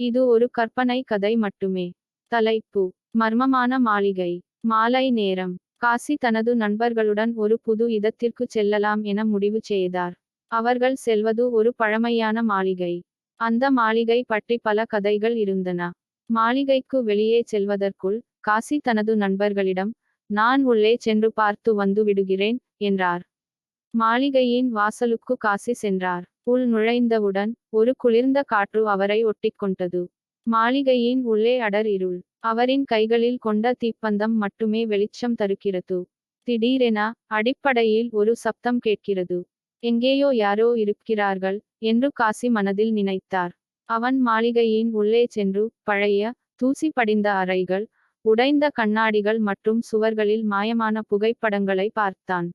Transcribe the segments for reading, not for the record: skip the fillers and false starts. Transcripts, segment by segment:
இது ஒரு கற்பனை கதை மட்டுமே. தலைப்பு: மர்மமான மாளிகை. மாலை நேரம். காசி தனது நண்பர்களுடன் ஒரு புது இடத்திற்கு செல்லலாம் என முடிவு செய்தார். அவர்கள் செல்வது ஒரு பழமையான மாளிகை. அந்த மாளிகை பற்றி பல கதைகள் இருந்தன. மாளிகைக்கு வெளியே செல்வதற்குள் காசி தனது நண்பர்களிடம், நான் உள்ளே சென்று பார்த்து வந்து விடுகிறேன் என்றார். மாளிகையின் வாசலுக்கு காசி சென்றார். உள் நுழைந்தவுடன் ஒரு குளிர்ந்த காற்று அவரை ஒட்டிக்கொண்டது. மாளிகையின் உள்ளே அடர் இருள். அவரின் கைகளில் கொண்ட தீப்பந்தம் மட்டுமே வெளிச்சம் தருகிறது. திடீரென அடிப்படையில் ஒரு சப்தம் கேட்கிறது. எங்கேயோ யாரோ இருக்கிறார்கள் என்று காசி மனதில் நினைத்தார். அவன் மாளிகையின் உள்ளே சென்று பழைய, தூசி படிந்த அறைகள், உடைந்த கண்ணாடிகள் மற்றும் சுவர்களில் மாயமான புகைப்படங்களை பார்த்தான்.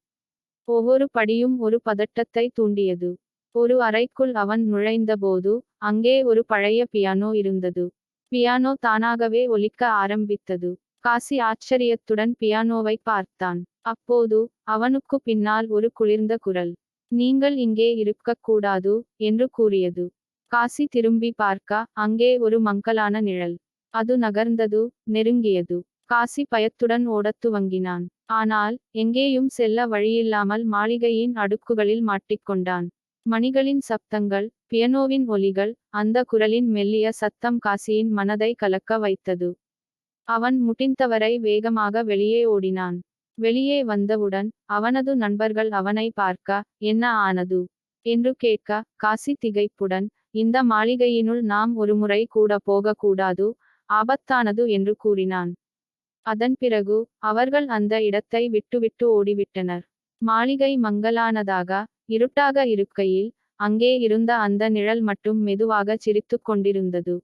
ஒவ்வொரு படியும் ஒரு பதட்டத்தை தூண்டியது. ஒரு அறைக்குள் அவன் நுழைந்தபோது அங்கே ஒரு பழைய பியானோ இருந்தது. பியானோ தானாகவே ஒலிக்க ஆரம்பித்தது. காசி ஆச்சரியத்துடன் பியானோவை பார்த்தான். அப்போது அவனுக்கு பின்னால் ஒரு குளிர்ந்த குரல், நீங்கள் இங்கே இருக்கக்கூடாது என்று கூறியது. காசி திரும்பி பார்க்க அங்கே ஒரு மங்கலான நிழல். அது நகர்ந்தது, நெருங்கியது. காசி பயத்துடன் ஓடத் துவங்கினான். ஆனால் எங்கேயும் செல்ல வழியில்லாமல் மாளிகையின் அடுக்குகளில் மாட்டிக்கொண்டான். மணிகளின் சப்தங்கள், பியனோவின் ஒலிகள், அந்த குரலின் மெல்லிய சத்தம் காசியின் மனதை கலக்க வைத்தது. அவன் முடிந்தவரை வேகமாக வெளியே ஓடினான். வெளியே வந்தவுடன் அவனது நண்பர்கள் அவனை பார்க்க, என்ன ஆனது என்று கேட்க, காசி திகைப்புடன், இந்த மாளிகையினுள் நாம் ஒருமுறை கூட போகக்கூடாது, ஆபத்தானது என்று கூறினான். அதன் பிறகு அவர்கள் அந்த இடத்தை விட்டுவிட்டு ஓடிவிட்டனர். மாளிகை மங்கலானதாக, இருட்டாக இருக்கையில், அங்கே இருந்த அந்த நிழல் மட்டும் மெதுவாக சிரித்துக் கொண்டிருந்தது.